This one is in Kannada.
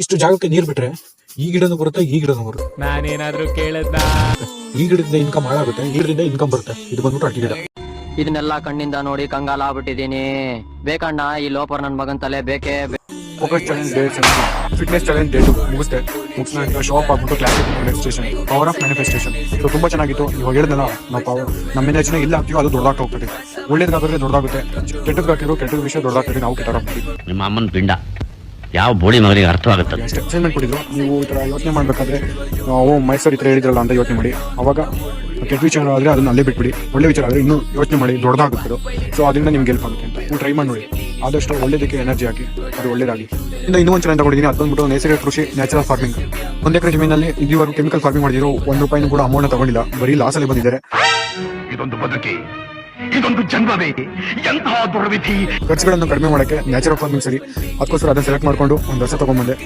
ಇಷ್ಟು ಜಾಗಕ್ಕೆ ನೀರ್ ಬಿಟ್ರೆ ಈ ಗಿಡನೂ ಬರುತ್ತೆ, ಈ ಗಿಡನೂ ಬರುತ್ತೆ. ನಾನೇನಾದ್ರೂ ಕೇಳದ್ನ? ಈ ಗಿಡದಿಂದ ಇನ್ಕಮ್ ಹಾಳಾಗುತ್ತೆ, ಈ ಗಿಡದಿಂದ ಇನ್ಕಮ್ ಬರುತ್ತೆ. ಇದು ಬಂದ್ಬಿಟ್ಟು ಅಕ್ಕಿ ಗಿಡ. ಇದನ್ನೆಲ್ಲ ಕಣ್ಣಿಂದ ನೋಡಿ ಕಂಗಾಲ ಆಗ್ಬಿಟ್ಟಿದೀನಿ. ಬೇಕಣ್ಣ ಈ ಲೋಪರ್ ನನ್ ಮಗನ್ ತಲೆ ಬೇಕೇ focus challenge day 7, fitness challenge day 2 ಮುಗಿಸ್ತಾ ಶೋ ಆಫ್ ಆಗ್ಬಿಟ್ಟು classic manifestation, power of manifestation. So ತುಂಬಾ ಚೆನ್ನಾಗಿತ್ತು. ಇವಾಗ ಹೇಳಿದ್ನಲ್ಲ, ನಾವು ಪವರ್ ನಮ್ಮ ಎನರ್ಜಿನ ಇಲ್ಲ ಆಗ್ತೀವೋ ಅದು ದೊಡ್ಡದಾಗ್ತಾ ಹೋಗ್ತದೆ. ಒಳ್ಳೇದಾದ್ರೆ ದೊಡ್ಡದಾಗುತ್ತೆ, ಕೆಟ್ಟದ್ದು ಹಾಕಿರೋ ಕೆಟ್ಟದ ವಿಷಯ ದೊಡ್ಡದಾಗ್ತದೆ. ನಾವು ಕೆಟ್ಟಾಗ್ತೀವಿ. ನಿಮ್ಮ ಅಮ್ಮನ ಪಿಂಡ ಯಾವ ಬೋಳಿ ಮಗನಿಗೆ ಅರ್ಥವಾಗುತ್ತೆ. ಅಷ್ಟೇ ಅಸೈನ್ಮೆಂಟ್ ಕೊಟ್ಟಿದ್ರು. ನೀವು ಈ ಥರ ಯೋಚನೆ ಮಾಡಬೇಕಾದ್ರೆ ಮೈಸೂರು ಈ ಥರ ಹೇಳಿದ್ರಲ್ಲ ಅಂತ ಯೋಚನೆ ಮಾಡಿ. ಅವಾಗ ಕೆಟ್ಟ ವಿಚಾರ ಆದರೆ ಅದನ್ನ ಅಲ್ಲೇ ಬಿಟ್ಬಿಡಿ. ಒಳ್ಳೆ ವಿಚಾರ ಆದರೆ ಇನ್ನೂ ಯೋಚನೆ ಮಾಡಿ, ದೊಡ್ಡದಾಗುತ್ತೆ. ಸೊ ಅದರಿಂದ ನಿಮ್ಗೆ ಹೆಲ್ಪ್ ಆಗುತ್ತೆ ಅಂತ ನೀವು ಟ್ರೈ ಮಾಡಿ ನೋಡಿ. ಆದಷ್ಟು ಒಳ್ಳೇದಕ್ಕೆ ಎನರ್ಜಿ ಹಾಕಿ, ಅದು ಒಳ್ಳೇದಾಗಿ. ಇನ್ನೂ ಒಂದು ಚಾಲೆಂಜ್ ತಗೊಂಡಿದ್ದೀನಿ. ಅದು ಬಂದ್ಬಿಟ್ಟು ನೈಸರ್ಗಿಕ ಕೃಷಿ, ನ್ಯಾಚುರಲ್ ಫಾರ್ಮಿಂಗ್. 1 ಎಕರೆ ಜಮೀನಲ್ಲಿ ಇದುವರೆಗೂ ಕೆಮಿಕಲ್ ಫಾರ್ಮಿಂಗ್ ಮಾಡಿದ್ರು, 1 ರೂಪಾಯಿನೂ ಕೂಡ ಅಮೌಂಟ್ ತಗೊಂಡಿಲ್ಲ. ಬರೀ ಲಾಸಲ್ಲಿ ಬಂದಿದ್ದಾರೆ. ಇದೊಂದು ಬದುಕಿ, ಇದೊಂದು ಜನ್ಮವೇ, ಎಂತಹ ದುರ್ವಿಧಿ. ಖರ್ಚುಗಳನ್ನು ಕಡಿಮೆ ಮಾಡೋಕ್ಕೆ ನ್ಯಾಚುರಲ್ ಫಾರ್ಮಿಂಗ್ ಸರಿ. ಅದಕ್ಕೋಸ್ಕರ ಅದನ್ನ ಸೆಲೆಕ್ಟ್ ಮಾಡ್ಕೊಂಡು ಒಂದು ವರ್ಷ ತಗೊಂಡ್ಬಂದೆ.